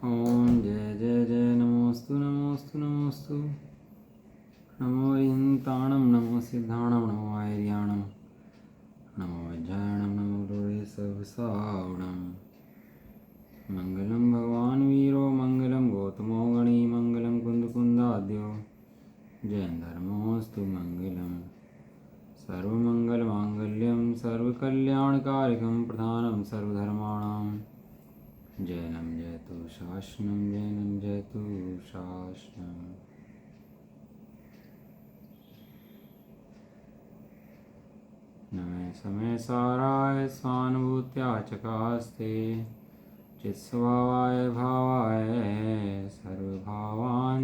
ओम जय जय जय नमोस्तु नमोस्तु नमोस्तु। नमो इंताणं नमो सिद्धाणं नमो आर्याणं नमो वज्रायणं नमो लोरेशवसावणं। मंगलं भगवान् वीरो मंगलं गौतमो गणी मंगलं कुन्दकुन्दाद्यो जयधर्मोऽस्तु मंगलं। सर्वमङ्गलमाङ्गल्यं सर्वकल्याणकारिकं प्रधानं सर्वधर्माणां जैनं जयतु शासनं जैनं जयतु शासनं। नमे समय साराय स्वानुभूत्या चकास्ते चित्स्वभावाय भावाय सर्वभावान्तर्चिदे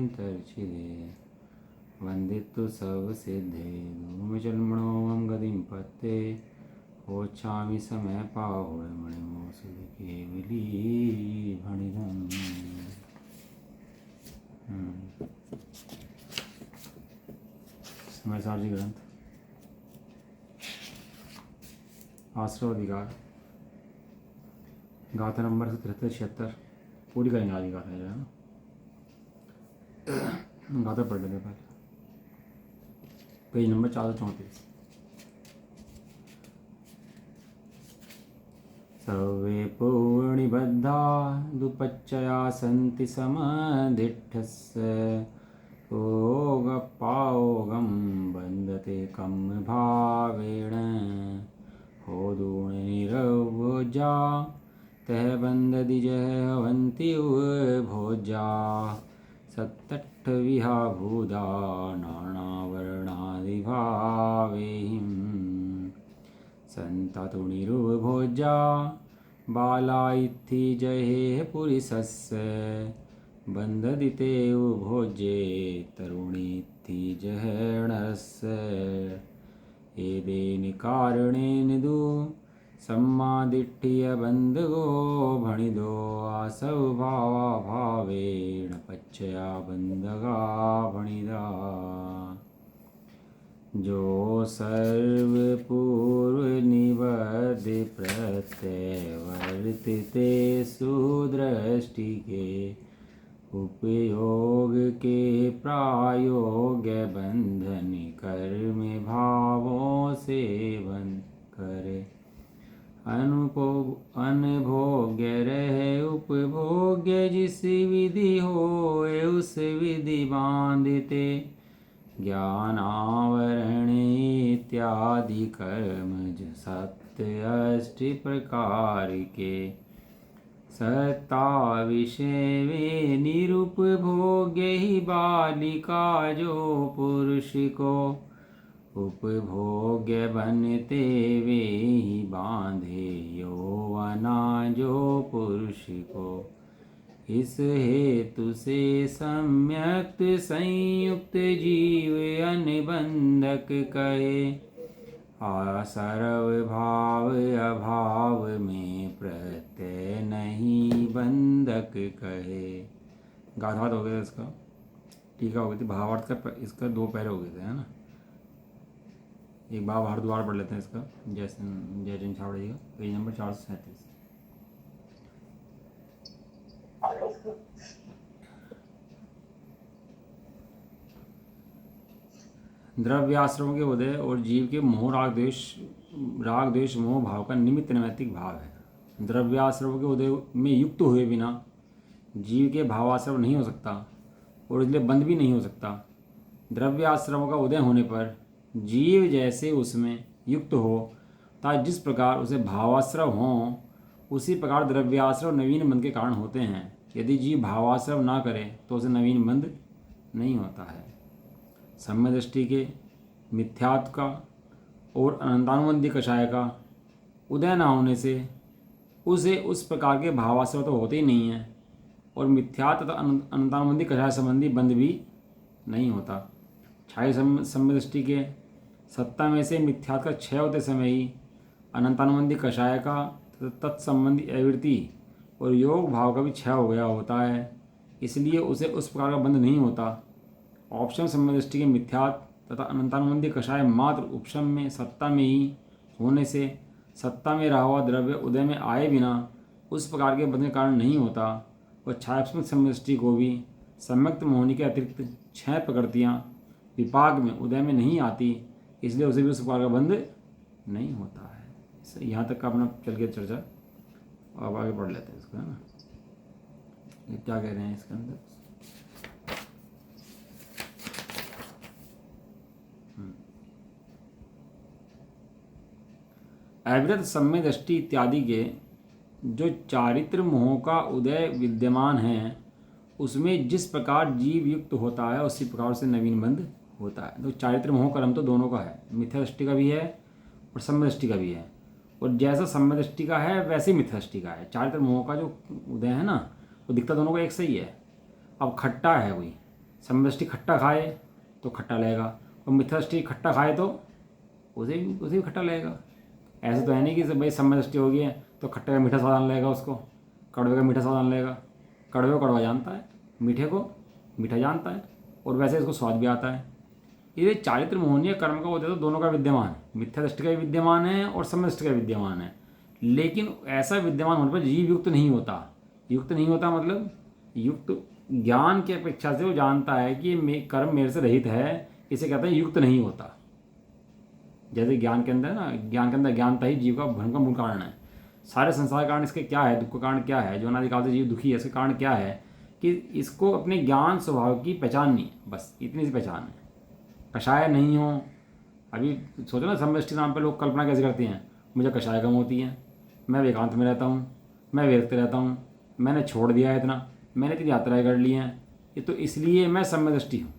वन्दितु सर्वसिद्धे धूमचल्मणोऽहं गतिं पत्ते होच्छामि समय पाहुणमणिमोसुध केवली भणिधं। समय सारजी ग्रंथ आश्रव अधिकार गाथा नंबर 73-76 पूरी करेंगे आदि गाथा जो है ना। गाथा पढ़ लेते पहले पेज नंबर 434। सर्वे पूर्णिबद्धा दुपच्चया सन्ति समदिष्टस्य योगपायोगं बन्धते कं भावेण होदूणनिरवोजा तह बन्धदिजः हवन्ति भोजा सत्तट्ठविहा भूदा नानावर्णादिभावेहिं सन्तातुणिरुभोजा बाला इत्थि जहे पुरिसस्य बन्धदिते उभोजे तरुणीत्थि जहणस्य एदेन कारणेन दु सम्मादिट्ठिय बन्धगो भणिदो आसव भावा भावेण पच्चया बन्धगा भणिदा। जो सर्व पूर्व निबद्ध प्रत्यवर्तिते सुदृष्टि के उपयोग के प्रायोग्य बंधन कर्म भावों से बंध करे अनभोग्य रहे उपभोग्य जिस विधि हो उस विधि बांधते ज्ञानावरण इत्यादि कर्मज सत्य अष्ट प्रकार के सत्ता विषय वे निरुपभोग्य ही बालिका जो पुरुष को उपभोग्य बनते वे ही बांधे यौवना जो पुरुष को। इस हेतु से सम्यक संयुक्त जीव अनबंधक कहे आसर्व भाव अभाव में प्रत्यय नहीं बंधक कहे। गाथा हो गया इसका, टीका हो गई थी, भावार्थ का इसका 2 पैरे हो गए थे है ना। एक बार हरिद्वार पढ़ लेते हैं इसका। जय जन छावड़े का पेज नंबर 437। द्रव्य आश्रमों के उदय और जीव के मोह राग द्वेष मोह भाव का निमित्त नैमित्तिक भाव है। द्रव्याश्रम के उदय में युक्त हुए बिना जीव के भावाश्रम नहीं हो सकता और इसलिए बंध भी नहीं हो सकता। द्रव्याश्रमों का उदय होने पर जीव जैसे उसमें युक्त हो तथा जिस प्रकार उसे भावाश्रम हो उसी प्रकार द्रव्याश्रम नवीन बंध के कारण होते हैं। यदि जीव भावाश्रम ना करे तो उसे नवीन बंध नहीं होता है। सम्य दृष्टि के मिथ्यात्व का और अनंतानुबंधी कषाय का उदय न होने से उसे उस प्रकार के भावाश्रय तो होते ही नहीं हैं और मिथ्यात्व तथा अनंतानुबंधी कषाय संबंधी बंध भी नहीं होता। क्षय सम्य दृष्टि के सत्ता में से मिथ्यात्व का क्षय होते समय ही अनंतानुबंधी कषाय का तत्संबंधी अवृत्ति और योग भाव का भी क्षय हो गया होता है, इसलिए उसे उस प्रकार का बंध नहीं होता। ऑप्शन सम्य दृष्टि के मिथ्यात्व तथा अनंतानुबंधी कषाय मात्र उपशम में सत्ता में ही होने से सत्ता में रहा हुआ द्रव्य उदय में आए बिना उस प्रकार के बंध के कारण नहीं होता और छायात्मक समष्टि को भी सम्यक्त मोहनी के अतिरिक्त 6 प्रकृतियाँ विपाक में उदय में नहीं आती, इसलिए उसे भी उस प्रकार का बंध नहीं होता है। यहाँ तक का अपना चल के चर्चा, अब आगे पढ़ लेते हैं इसको, है ना। ये क्या कह रहे हैं इसके अंदर। अविरत सम्य दृष्टि इत्यादि के जो चारित्र मोह का उदय विद्यमान है, उसमें जिस प्रकार जीव युक्त होता है उसी प्रकार से नवीन बंध होता है। तो चारित्र मोह कर्म तो दोनों का है, मिथ्या दृष्टि का भी है और सम्य दृष्टि का भी है। और जैसा सम्य दृष्टि का है वैसे ही मिथ्या दृष्टि का है। चारित्र मोह का जो उदय है ना, वो दिखता दोनों का एक सही है। अब खट्टा है कोई, सम्य दृष्टि खट्टा खाए तो खट्टा लगेगा, और मिथ्या दृष्टि खट्टा खाए तो उसे भी खट्टा लगेगा। ऐसे तो है नहीं कि भाई सम्य दृष्टि होगी है तो खट्टे का मीठा स्वाद आने लगेगा, उसको कड़वे का मीठा स्वाद आने लगेगा। कड़वे को कड़वा जानता है, मीठे को मीठा जानता है, और वैसे इसको स्वाद भी आता है। ये चारित्र मोहनीय कर्म का उदय तो दोनों का विद्यमान है, मिथ्या दृष्टि का भी विद्यमान है और सम्य दृष्टि का विद्यमान है। लेकिन ऐसा विद्यमान होने पर जीव युक्त नहीं होता। युक्त नहीं होता मतलब युक्त ज्ञान की अपेक्षा से वो जानता है कि कर्म मेरे से रहित है, इसे कहते हैं युक्त नहीं होता। जैसे ज्ञान के अंदर ना, ज्ञान के अंदर ज्ञानता ही जीव का भ्रम का मूल कारण है। सारे संसार कारण इसके क्या है, दुख का कारण क्या है, जो अनादिकाल से जीव दुखी है, इसके कारण क्या है कि इसको अपने ज्ञान स्वभाव की पहचान नहीं, बस इतनी सी पहचान है। कषाय नहीं हो, अभी सोचो ना समष्टि नाम पे लोग कल्पना कैसे करते हैं, मुझे कषाय कम होती है, मैं एकांत में रहता हूँ, मैं विरक्त रहता हूँ, मैंने छोड़ दिया है इतना, मैंने इतनी यात्राएँ कर ली हैं, ये तो इसलिए मैं सम्यदृष्टि हूँ।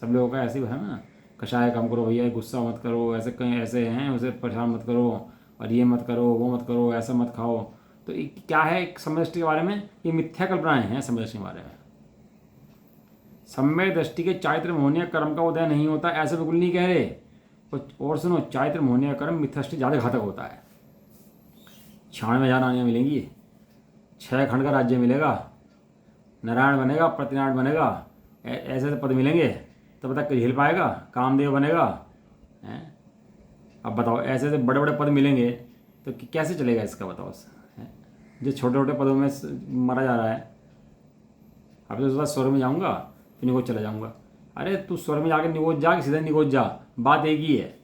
सब लोगों का ऐसे ही है ना, कषाय कम करो भैया, गुस्सा मत करो, ऐसे कहीं ऐसे हैं उसे परेशान मत करो, और ये मत करो, वो मत करो, ऐसा मत खाओ। तो क्या है समयदृष्टि के बारे में, ये मिथ्या कल्पनाएं हैं समयदृष्टि के बारे में। सम्यक दृष्टि के चारित्र मोहनीय कर्म का उदय नहीं होता, ऐसे बिल्कुल नहीं कह रहे। और सुनो, चारित्र मोहनीय कर्म मिथ्या दृष्टि ज़्यादा घातक होता है। 96,000 रानियाँ मिलेंगी, 6 खंड का राज्य मिलेगा, नारायण बनेगा, प्रतिनारायण बनेगा, ऐसे पद मिलेंगे, तो बता झेल पाएगा, कामदेव बनेगा हैं। अब बताओ ऐसे ऐसे बड़े बड़े पद मिलेंगे तो कैसे चलेगा इसका, बताओ। जो छोटे छोटे पदों में मरा जा रहा है। अब तो उसके स्वर्ग में जाऊँगा फिर निगोज चला जाऊँगा। अरे तू स्वर्ग में जाकर निगोज जा कि सीधे निगोज जा, बात एक ही है।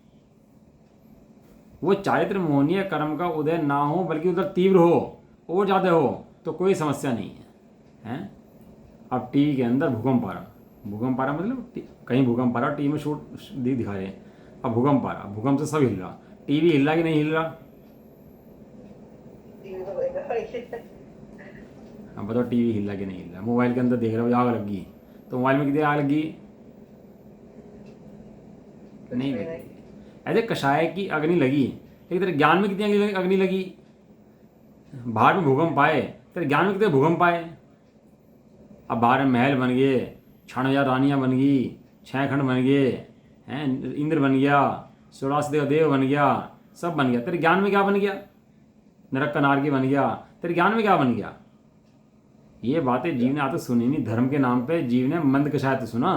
वो चारित्र मोहनीय कर्म का उदय ना हो बल्कि उधर तीव्र हो और ज़्यादा हो तो कोई समस्या नहीं है, हैं। अब टीवी के अंदर भूकंप आ रहा, भूकंप आ रहा मतलब कहीं भूकंप आ रहा, टीवी में शूट दिखा रहे हैं। अब भूकंप आ रहा, भूकंप से सब हिल रहा, टीवी हिल रहा कि नहीं हिल रहा। अब बताओ टीवी हिल रहा कि नहीं हिल रहा। मोबाइल के अंदर देख रहे हो आग लग गई, तो मोबाइल में कितनी आग लगी, नहीं लगी। ऐसे कषाय की अग्नि लगी, लेकिन तेरे ज्ञान में कितनी अग्नि लगी। बाहर में भूकंप आए, तेरे ज्ञान में कितने भूकंप आए। अब बाहर में महल बन गए, 96,000 रानियाँ बन गई, 6 खंड बन गए हैं, इंद्र बन गया, 16 देव बन गया, सब बन गया। तेरे ज्ञान में क्या बन गया, नरक का नारकी बन गया, तेरे ज्ञान में क्या बन गया। ये बातें जीव ने आते सुनी नहीं। धर्म के नाम पे जीव ने मंद कषाय तो सुना,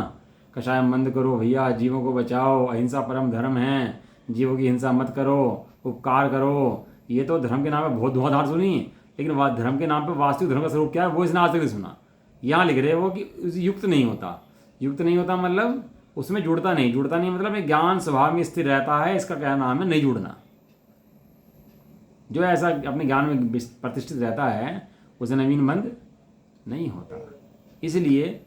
कषाय मंद करो भैया, जीवों को बचाओ, अहिंसा परम धर्म है, जीवों की हिंसा मत करो, उपकार करो। ये तो धर्म के नाम पे बहुत धुआंधार सुनी, लेकिन धर्म के नाम पे वास्तविक धर्म का स्वरूप क्या है वो इसने आज तक नहीं सुना। यहाँ लिख रहे वो कि युक्त नहीं होता। युक्त नहीं होता मतलब उसमें जुड़ता नहीं, जुड़ता नहीं मतलब ज्ञान स्वभाव में स्थिर रहता है। इसका क्या नाम है, नहीं जुड़ना। जो ऐसा अपने ज्ञान में प्रतिष्ठित रहता है उसे नवीन बंध नहीं होता। इसलिए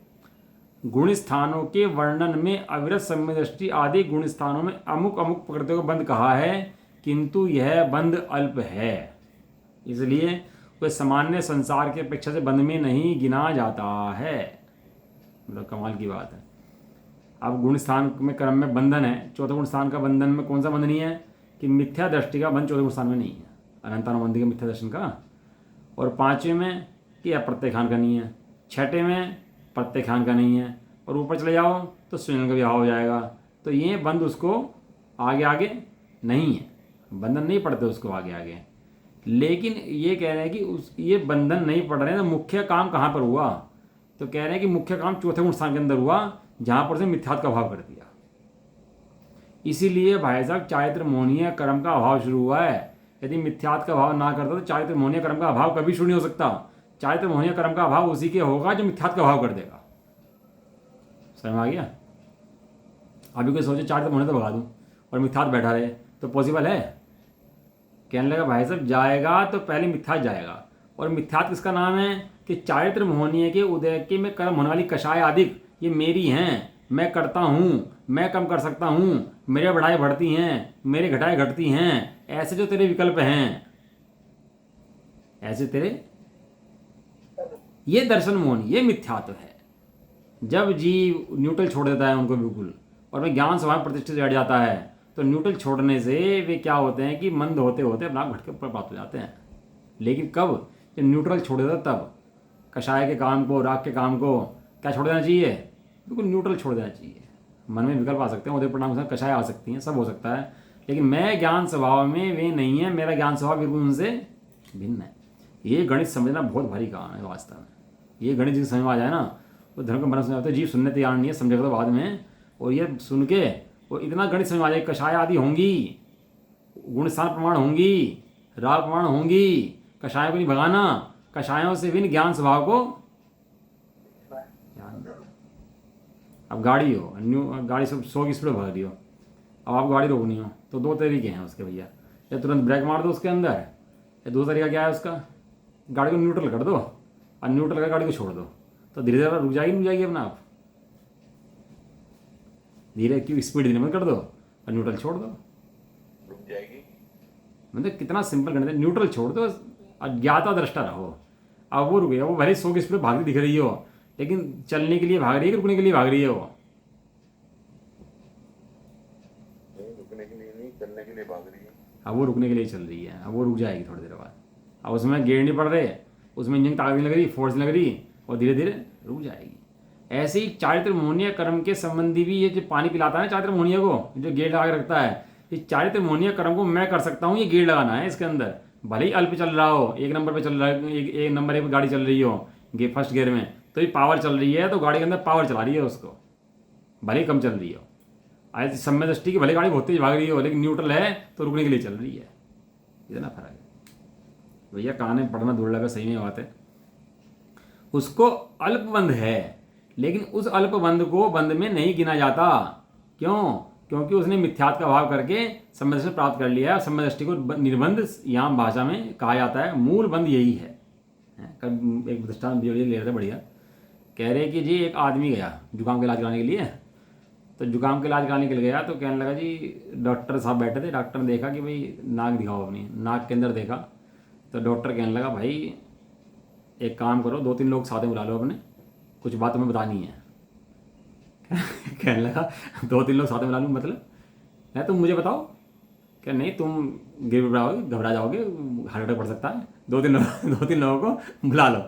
गुण स्थानों के वर्णन में अविरत सम्यदृष्टि आदि गुण स्थानों में अमुक अमुक प्रकृतियों का बंध कहा है, किंतु यह बंध अल्प है, इसलिए वह सामान्य संसार के अपेक्षा से बंध में नहीं गिना जाता है। मतलब कमाल की बात है। अब गुण स्थान में कर्म में बंधन है, चौथे गुण स्थान का बंधन में कौन सा बंधन नहीं है कि मिथ्या दृष्टि का बंध चौथे गुण स्थान में नहीं है, अनंतानुबंधी के मिथ्या दर्शन का। और 5वें में कि अप्रत्यखान का नहीं है, 6ठे में प्रत्यखान का नहीं है, और ऊपर चले जाओ तो स्वयं का विवाह हो जाएगा। तो ये बंध उसको आगे आगे नहीं है, बंधन नहीं पड़ते उसको आगे आगे। लेकिन ये कह रहे हैं कि ये बंधन नहीं पड़ रहे हैं तो मुख्य काम कहाँ पर हुआ, तो कह रहे हैं कि मुख्य काम चौथे गुण स्थान के अंदर हुआ, जहाँ पर से मिथ्यात्व का अभाव कर दिया। इसीलिए भाई साहब चारित्र मोहनीय कर्म का अभाव शुरू हुआ है। यदि मिथ्यात्व का अभाव ना करता तो चारित्र मोहनीय कर्म का अभाव कभी शुरू नहीं हो सकता। चारित्र मोहनीय कर्म का अभाव उसी के होगा जो मिथ्यात्व का अभाव कर देगा। समझ में आ गया? अभी कोई सोचे चारित्र मोहनीय तो भगा दूँ और मिथ्यात्व बैठा रहे, तो पॉसिबल है? कहने लगा भाई साहब जाएगा तो पहले मिथ्यात्व जाएगा। और मिथ्यात्व किसका नाम है कि चारित्र मोहनीय के उदय के में कर्म होने वाली कषाय आदि ये मेरी हैं, मैं करता हूँ, मैं कम कर सकता हूँ, मेरे बढ़ाई बढ़ती हैं, मेरे घटाएं घटती हैं, ऐसे जो तेरे विकल्प हैं, ऐसे तेरे, ये दर्शन मोहनी, ये मिथ्यात्व है। जब जीव न्यूट्रल छोड़ देता है उनको बिल्कुल और मैं ज्ञान स्वभाव में प्रतिष्ठित बैठ जाता है, तो न्यूट्रल छोड़ने से वे क्या होते हैं कि मंद होते होते अपना भटके पर प्राप्त हो जाते हैं। लेकिन कब? जब न्यूट्रल छोड़ देता तब। कषाय के काम को, राग के काम को क्या छोड़ देना चाहिए? बिल्कुल न्यूट्रल छोड़ देना चाहिए। मन में विकल्प आ सकते हैं, उदय परिणाम से कषाय आ सकती हैं, सब हो सकता है, लेकिन मैं ज्ञान स्वभाव में वे नहीं है, मेरा ज्ञान स्वभाव बिल्कुल उनसे भिन्न है। ये गणित समझना बहुत भारी काम है वास्तव में। ये गणित जिसे समझ में आ जाए ना, वो धर्म का बना समझ आता है। जीव सुनने तैयार नहीं है, समझेगा तो बाद में। और ये सुन के वो इतना गणित समझ में आ जाए, कषाय आदि होंगी, गुण स्थान प्रमाण होंगी, राग प्रमाण होंगी, कषायों को नहीं भगाना, कषायों से भी ज्ञान स्वभाव को। अब गाड़ी हो, गाड़ी सब 100 की स्पीड भगा दी हो, अब आप गाड़ी रोकनी हो तो दो तरीके हैं उसके भैया, या तुरंत ब्रेक मार दो उसके अंदर, या दूसरा तरीका क्या है उसका, गाड़ी को न्यूट्रल कर दो और न्यूट्रल कर गाड़ी को छोड़ दो, तो धीरे धीरे रुक जाएगी अपना आप। धीरे क्यों स्पीड धीरे मत कर दो और न्यूट्रल छोड़ दो, रुक जाएगी। मतलब कितना सिंपल गणित है। न्यूट्रल छोड़ दो, अज्ञाता दृष्टा रहो। अब वो रुक गया, वो भले 100 की स्पीड भागती दिख रही हो, लेकिन चलने के लिए भाग रही है कि रुकने के लिए भाग रही है? वो रुकने के लिए नहीं, चलने के लिए भाग रही है। अब वो रुकने के लिए चल रही है, अब वो रुक जाएगी थोड़ी देर बाद। अब उसमें गेयर नहीं पड़ रहे, उसमें इंजन ताकत नहीं लग रही, फोर्स नहीं लग रही, और धीरे धीरे रुक जाएगी। ऐसे ही चारित्र मोहनीय कर्म के संबंधी भी, ये जो पानी पिलाता है चारित्र मोहनीय को, जो गेयर लगा के रखता है, ये चारित्र मोहनीय कर्म को मैं कर सकता हूँ, ये गेयर लगाना है इसके अंदर। भले ही अल्प चल रहा हो, 1 नंबर पे चल रहा है, एक नंबर एक गाड़ी चल रही हो फर्स्ट गियर में, तो ये पावर चल रही है, तो गाड़ी के अंदर पावर चला रही है उसको, भले ही कम चल रही हो। आज समय दृष्टि की भले गाड़ी बहुत तेज भाग रही हो, लेकिन न्यूट्रल है तो रुकने के लिए चल रही है। इतना फर्क है भैया। कहानी पढ़ना दुर्लभ है, सही में बात है। उसको अल्पबंध है, लेकिन उस अल्पबंध को बंध में नहीं गिना जाता। क्यों? क्योंकि उसने मिथ्यात्व का भाव करके समय दृष्टि प्राप्त कर लिया है। समय दृष्टि को निर्बंध यहाँ भाषा में कहा जाता है, मूल बंध यही है। कल एक दृष्टांत ले रहे थे बढ़िया, कह रहे कि जी एक आदमी गया जुकाम का इलाज कराने के लिए, तो जुकाम का इलाज कराने के लिए गया, तो कहने लगा जी, डॉक्टर साहब बैठे थे, डॉक्टर ने देखा कि भाई नाक दिखाओ अपनी, नाक के अंदर देखा, तो डॉक्टर कहने लगा भाई एक काम करो, 2-3 लोग साथ में बुला लो अपने, कुछ बात तुम्हें बतानी है। कहने लगा 2-3 लोग साथ में बुला लूँ, मतलब है तुम मुझे बताओ। क्या नहीं, तुम गिर जाओगे, घबरा जाओगे, हार्ट अटैक पड़ सकता है, 2-3 लोगों को बुला लो।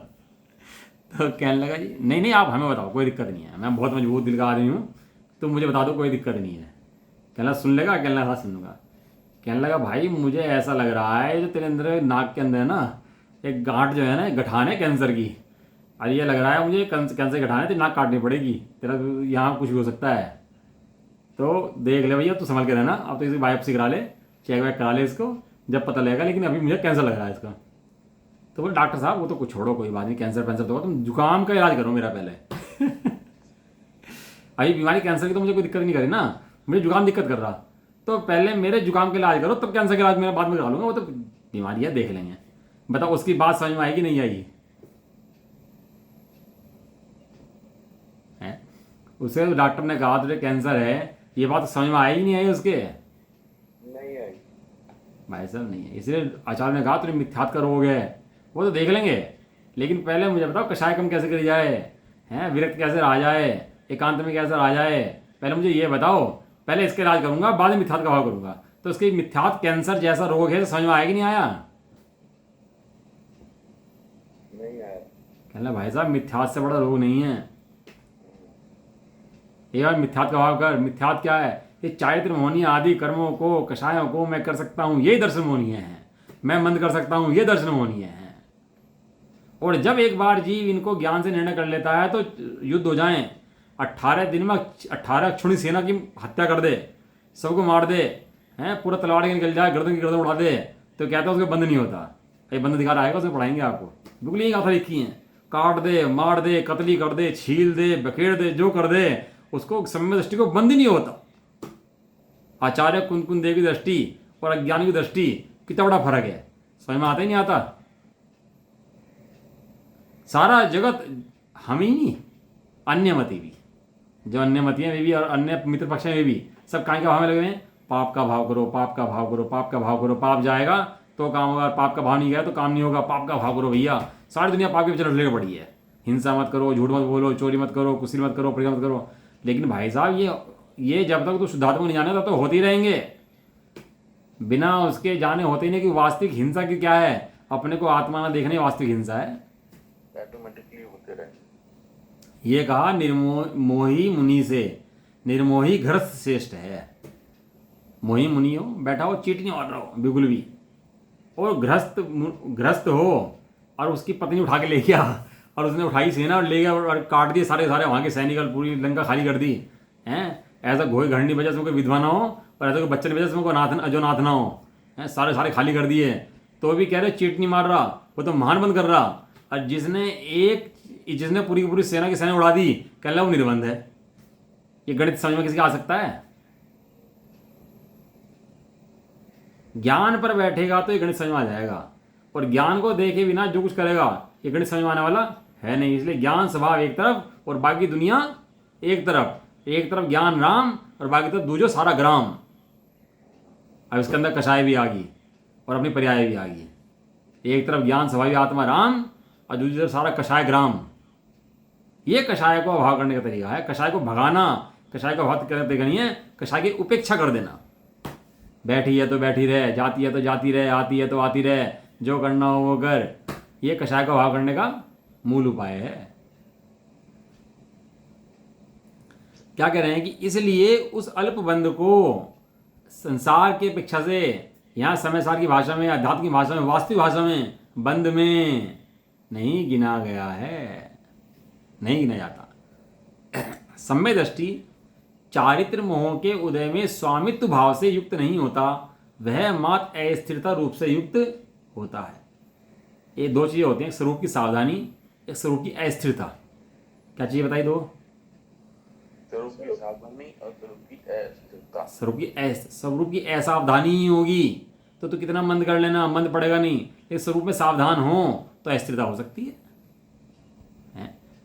तो कहने लगा जी नहीं नहीं, आप हमें बताओ, कोई दिक्कत नहीं है, मैं बहुत मजबूत दिल का आदमी हूँ, तुम मुझे बता दो, कोई दिक्कत नहीं है। कहना सुन लेगा? कहने लगा हाँ सुन लूँगा। कहने लगा भाई मुझे ऐसा लग रहा है जो तेरे अंदर नाक के अंदर है ना, एक गांठ जो है ना, गठान है कैंसर की, और ये लग रहा है मुझे कैंसर गठान है, तो नाक काटनी पड़ेगी, तेरा यहाँ कुछ भी हो सकता है, तो देख ले भैया, तू संभल के रहना, अब तो इसे बायोप्सी करा ले, चेक वेक करा ले इसको, जब पता लगेगा, लेकिन अभी मुझे कैंसर लग रहा है इसका। तो बोले डॉक्टर साहब वो तो कुछ छोड़ो, कोई बात नहीं, कैंसर तो होगा, तुम जुकाम का इलाज करो मेरा पहले। अभी बीमारी कैंसर की तो मुझे कोई दिक्कत नहीं करी ना, मुझे जुकाम दिक्कत कर रहा, तो पहले मेरे जुकाम का इलाज करो, तब कैंसर का इलाज मेरा बाद में करा लूंगा, वो तो बीमारी है, देख लेंगे। बताओ उसकी बात समझ में आएगी नहीं आएगी? है उसे डॉक्टर ने कहा तुझे कैंसर है, ये बात समझ में आई नहीं आई उसके? नहीं आई भाई साहब नहीं है। इसलिए आचार्य ने कहा तुझे मिथ्यात्व का रोग है, वो तो देख लेंगे, लेकिन पहले मुझे बताओ कषाय कम कैसे करी जाए, हैं विरक्त कैसे रहा जाए, एकांत में कैसे रहा जाए, पहले मुझे ये बताओ, पहले इसके इलाज करूंगा, बाद में मिथ्यात्व का भाव करूंगा। तो इसके मिथ्यात्व कैंसर जैसा रोग है, समझ में आया कि नहीं आया? नहीं आया। कहना भाई साहब मिथ्यात्व से बड़ा रोग नहीं है। ये बार मिथ्यात्व का भाव कर। मिथ्यात्व क्या है? ये चारित्र मोहनीय आदि कर्मों को, कषायों को मैं कर सकता हूं, ये दर्शन मोहनीय है। मैं मंद कर सकता हूं, ये दर्शन मोहनीय है। और जब एक बार जीव इनको ज्ञान से निर्णय कर लेता है, तो युद्ध हो जाए, 18 दिन में 18 अक्षुणी सेना की हत्या कर दे, सबको मार दे, हैं पूरा तलवार के निकल जाए, गर्दन की गर्दन उड़ा दे, तो कहता है उसका बंद नहीं होता। ये बंद दिखा रहा है, उसमें पढ़ाएंगे आपको। बिल्कुल यही गाथा लिखी है। काट दे, मार दे, कतली कर दे, छील दे, बखेड़ दे, जो कर दे, उसको सम्यक दृष्टि को बंद ही नहीं होता। आचार्य कुंद देव की दृष्टि और अज्ञानी की दृष्टि कितना बड़ा फर्क है, समझ में आता ही नहीं आता। सारा जगत हम ही नहीं, अन्यमति भी, जो अन्यमति है वे भी और अन्य मित्र पक्ष में भी सब काय के भाव में लगे हुए हैं। पाप का भाव करो, पाप का भाव करो, पाप का भाव करो, पाप जाएगा तो काम होगा, पाप का भाव नहीं गया तो काम नहीं होगा, पाप का भाव करो भैया। सारी दुनिया पाप के पीछे लड़ने पड़ी है। हिंसा मत करो, झूठ मत बोलो, चोरी मत करो, कुश्ती मत करो, प्रिय मत करो। लेकिन भाई साहब ये जब तक तो शुद्धात्मा नहीं जाने तब तो होते ही रहेंगे, बिना उसके जाने होते ही नहीं कि वास्तविक हिंसा की क्या है। अपने को आत्मा ना देखने वास्तविक हिंसा है, ऑटोमेटिकली होते रहे। ये कहा निर्मोही मुनि से निर्मोही घृत श्रेष्ठ है। मोही मुनि हो, बैठा हो, चीट नहीं मार रहा हो बिल्कुल भी, और ग्रस्त हो और उसकी पत्नी उठा के ले गया और उसने उठाई सेना और ले गया और काट दिए सारे वहाँ के सैनिक, पूरी लंका खाली कर दी हैं। ऐसा घोई घरनी बजा उसमें कोई विधवा ना हो और ऐसा कोई बच्चे बजा उसमें कोई नाथ ना हो, हैं सारे खाली कर दिए। तो भी कह रहे चीट नहीं मार रहा, वो तो महान बंद कर रहा। और जिसने पूरी की पूरी सेना की सेना उड़ा दी, कह रहा वो निर्बंध है। ये गणित समझ में किसी का आ सकता है? ज्ञान पर बैठेगा तो ये गणित समझ में आ जाएगा, और ज्ञान को देखे बिना जो कुछ करेगा ये गणित समझ में आने वाला है नहीं। इसलिए ज्ञान स्वभाव एक तरफ और बाकी दुनिया एक तरफ ज्ञान राम और बाकी तरफ दूजो सारा ग्राम। अब इसके अंदर कषाय भी आ गई और अपनी पर्याय भी आ गई। एक तरफ ज्ञान स्वभावी आत्मा राम और दूसरी तरफ सारा कषाय ग्राम। ये कषाय को अभाव करने का तरीका है। कषाय को भगाना, कषाय को अभाव करने का तरीका नहीं है। कषाय की उपेक्षा कर देना, बैठी है तो बैठी रहे, जाती है तो जाती रहे, आती है तो आती रहे, जो करना हो वो कर। ये कषाय को अभाव करने का मूल उपाय है। क्या कह रहे हैं कि इसलिए उस अल्पबंध को संसार की अपेक्षा से, यहाँ समय सार की भाषा में, अध्यात्म की भाषा में, वास्तविक भाषा में बंध में नहीं गिना गया है, नहीं गिना जाता। सम्यक दृष्टि चारित्र मोह के उदय में स्वामित्व भाव से युक्त नहीं होता, वह मात्र अस्थिरता रूप से युक्त होता है। ये दो चीजें होती हैं, एक स्वरूप की सावधानी, एक स्वरूप की अस्थिरता। क्या चीज बताई दो? स्वरूप की सावधानी और स्वरूप की अस्थिरता। स्वरूप की असावधानी ही होगी तो कितना मंद कर लेना, मंद पड़ेगा नहीं। एक स्वरूप में सावधान हो तो अस्थिरता हो सकती है,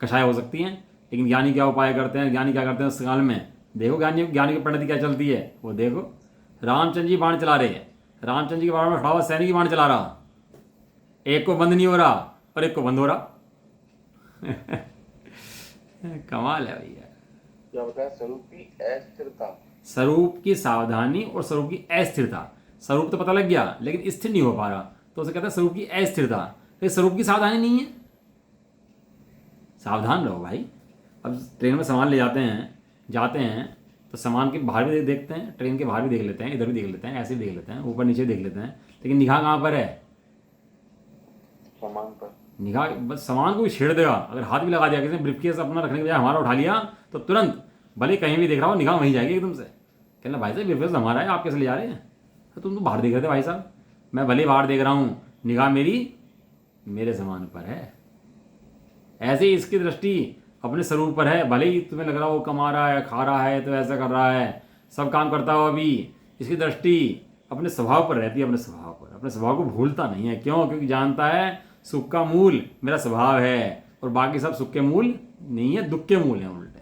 कषाय हो सकती है। लेकिन ज्ञानी क्या उपाय करते हैं, ज्ञानी क्या करते हैं उस काल में? देखो ज्ञानी की परिणति क्या चलती है वो देखो। रामचंद्र जी बाण चला रहे हैं, रामचंद्र जी के बाण में खड़ा हुआ सैनिक बाण चला रहा, एक को बंद नहीं हो रहा और एक को बंद हो रहा। कमाल है भैया। क्या बताया? स्वरूप की अस्थिरता, स्वरूप की सावधानी और स्वरूप की अस्थिरता। स्वरूप तो पता लग गया लेकिन स्थिर नहीं हो पा रहा, तो उसे कहता है स्वरूप की अस्थिरता। तो स्वरूप की सावधानी नहीं है। सावधान रहो भाई। अब ट्रेन में सामान ले जाते हैं तो सामान के बाहर भी देखते हैं, ट्रेन के बाहर भी देख लेते हैं, इधर भी देख लेते हैं, ऐसे भी देख लेते हैं, ऊपर नीचे देख लेते हैं, लेकिन निगाह कहाँ पर है? सामान पर। निगाह बस सामान को भी छेड़ देगा। अगर हाथ भी लगा दिया किसी ने, ब्रीफकेस अपना रखने के बजाय हमारा उठा लिया तो तुरंत भले कहीं भी देख रहा हो निगाह वहीं जाएगी एकदम से। कहना भाई साहब ब्रीफकेस हमारा है, आप कैसे ले जा रहे हैं? तो तुम तो बाहर देख रहे थे भाई साहब। मैं भले बाहर देख रहा हूँ, निगाह मेरे सामान पर है। ऐसे ही इसकी दृष्टि अपने स्वरूप पर है। भले ही तुम्हें लग रहा हो कमा रहा है, खा रहा है, तो ऐसा कर रहा है, सब काम करता हो, अभी इसकी दृष्टि अपने स्वभाव पर रहती है, अपने स्वभाव पर। अपने स्वभाव को भूलता नहीं है। क्यों? क्योंकि जानता है सुख का मूल मेरा स्वभाव है और बाकी सब सुख के मूल नहीं है, दुख के मूल हैं उल्टे।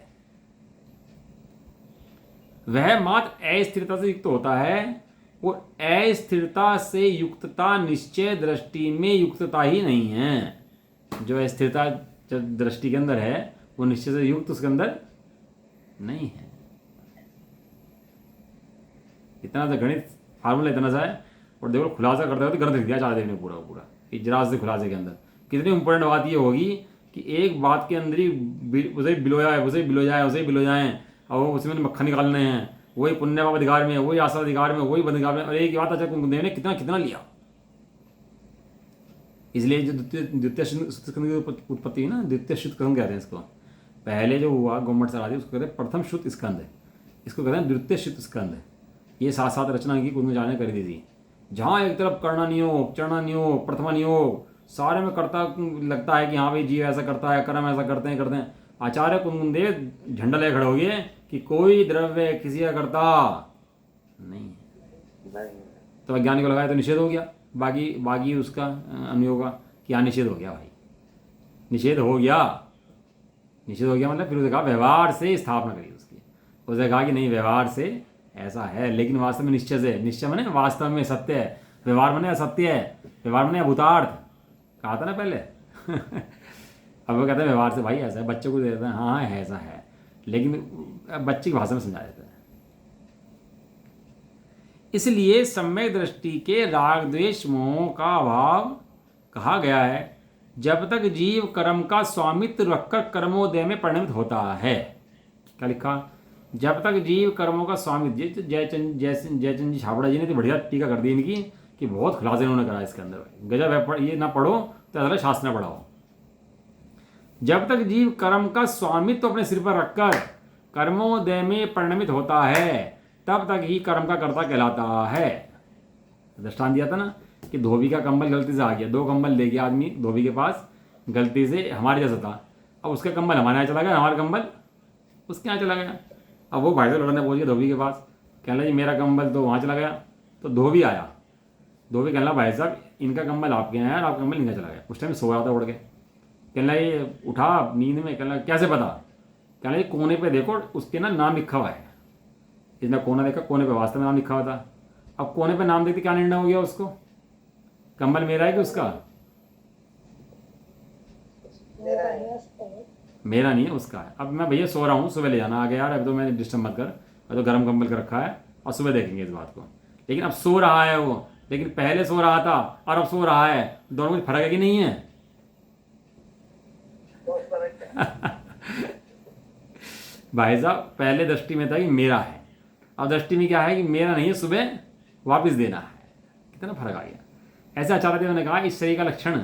वह मात्र अस्थिरता से युक्त होता है और अस्थिरता से युक्तता निश्चय दृष्टि में युक्तता ही नहीं है। जो अस्थिरता दृष्टि के अंदर है वो निश्चय से युक्त उसके अंदर नहीं है। इतना सा गणित फार्मूला इतना सा है। और देखो खुलासा करते हुए तो ग्रंथ लिख दिया चार ने पूरा इजराज से खुलासे के अंदर। कितनी इंपॉर्टेंट बात ये होगी कि एक बात के अंदर ही उसे बिलो जाए और उसमें मक्खन निकालने हैं। वही पुण्य पाप अधिकार में, वही आशा अधिकार में, वही बंधिकार में, और एक बात अच्छा देव ने कितना लिया। इसलिए जो द्वितीय शुद्ध स्कंद की उत्पत्ति है ना, द्वितीय शुद्ध स्कंद कहते हैं इसको। पहले जो हुआ गवर्नमेंट चला दी उसको कहते हैं प्रथम शुद्ध स्कंद, इसको कहते हैं द्वितीय शुद्ध स्कंद। ये साथ रचना की कुंद जाने कर दी थी। जहाँ एक तरफ करना नियोग, चढ़ना नियोग, प्रथमा नियोग, सारे में करता लगता है कि हाँ भाई जीव ऐसा करता है, कर्म ऐसा करते हैं। आचार्य कुंदेव झंडा ले खड़े हो गए कि कोई द्रव्य किसी का करता नहीं है। नहीं तो वैज्ञानिक को लगाया तो निषेध हो गया, बाकी उसका अनुयोग का क्या निषेध हो गया भाई, निषेध हो गया मतलब फिर उसने कहा व्यवहार से स्थापना करी उसकी। उसने कहा कि नहीं व्यवहार से ऐसा है, लेकिन वास्तव में निश्चय माने वास्तव में सत्य है, व्यवहार माने असत्य है, व्यवहार माने अभूतार्थ, कहा था ना पहले। अब वो कहते हैं व्यवहार से भाई ऐसा है, बच्चों को दे देते हैं हाँ है ऐसा है, लेकिन बच्चे की भाषा में समझा देते हैं। इसलिए सम्यक दृष्टि के राग द्वेष मोह का अभाव कहा गया है जब तक जीव कर्म का स्वामित्व रखकर कर्मोदय में परिणमित होता है। क्या लिखा? जब तक जीव कर्मों का स्वामित्व, जयचंद जी छाबड़ा जी ने तो बढ़िया टीका कर दी इनकी कि बहुत खुलासे इन्होंने करा इसके अंदर, गजब है। ये ना पढ़ो तो अगला शास्त्र ना पढ़ाओ। जब तक जीव कर्म का स्वामित्व अपने सिर पर रखकर कर्मोदय में परिणमित होता है तब तक ही कर्म का कर्ता कहलाता है। दृष्टांत दिया था ना कि धोबी का कंबल गलती से आ गया, 2 कंबल ले गया आदमी धोबी के पास, गलती से हमारे जैसा था, अब उसका कंबल हमारे यहाँ चला गया, हमारा कंबल उसके यहाँ चला गया। अब वो भाई से लड़ने पहुँच गया धोबी के पास, कहना जी मेरा कंबल तो वहाँ चला गया। तो धोबी आया, धोबी कहना भाई साहब इनका कंबल आपके यहाँ है और आपका कंबल इनका चला गया। उस टाइम सो रहा था उड़ के, कहना ये उठा नींद में, कहना कैसे पता? कहना ये कोने पे देखो उसके ना नाम लिखा हुआ है। इसने कोना देखा, कोने पे वास्तव में नाम लिखा हुआ था। अब कोने पे नाम देखते क्या निर्णय हो गया उसको? कंबल मेरा है कि उसका? मेरा नहीं है, उसका है। अब मैं भैया सो रहा हूँ, सुबह ले जाना आ गया यार, अब तो मैंने डिस्टर्ब मत कर, अब तो गर्म कंबल कर रखा है और सुबह देखेंगे इस बात को। लेकिन अब सो रहा है वो, लेकिन पहले सो रहा था और अब सो रहा है, दोनों में फर्क है कि नहीं है? भाई साहब पहले दृष्टि में था कि मेरा है, अब दृष्टि में क्या है कि मेरा नहीं है, सुबह वापस देना है। कितना फर्क आ गया। ऐसे आचार्य देव ने कहा इस शरीर का लक्षण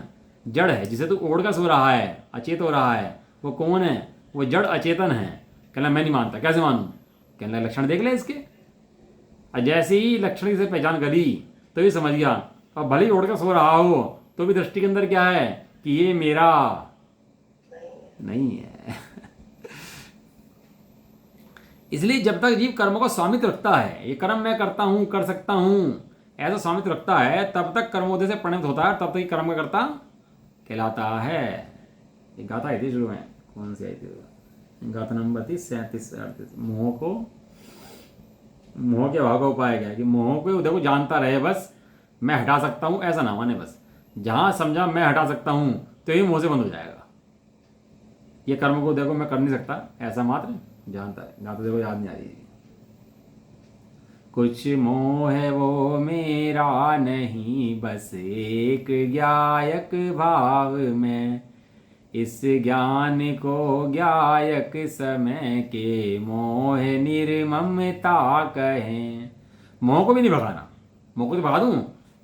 जड़ है, जिसे तू ओढ़ का सो रहा है, अचेत हो रहा है, वो कौन है? वो जड़ अचेतन है। कहना मैं नहीं मानता, कैसे मानूं? कहना लक्षण देख ले इसके। और जैसे ही लक्षण की से पहचान करी तो ये समझ गया, और भले ही ओढ़ का सो रहा हो तो भी दृष्टि के अंदर क्या है कि ये मेरा नहीं है। इसलिए जब तक जीव कर्मों का स्वामित्व रखता है, ये कर्म मैं करता हूं, कर सकता हूं, ऐसा स्वामित्व रखता है, तब तक कर्मोदय से परिणत होता है, तब तक ही कर्म का कर्ता कहलाता है। ये गाथा आई थी शुरू में, कौन सी आई थी? गाथा नंबर थी 37 38। मोह के अभाव का उपाय क्या है कि मोह को उदय को जानता रहे, बस मैं हटा सकता हूं ऐसा ना माने। बस जहां समझा मैं हटा सकता हूं तो ये मोह से बंद हो जाएगा। ये कर्म को देखो मैं कर नहीं सकता ऐसा मात्र जानता है। गाथा देखो याद नहीं आ रही। कुछ मोह है वो मेरा नहीं, बस एक ज्ञायक भाव में, इस ज्ञान को ज्ञायक समय के मोह निर्ममता कहें। मोह को भी नहीं भगाना, मोह को तो भगा दूं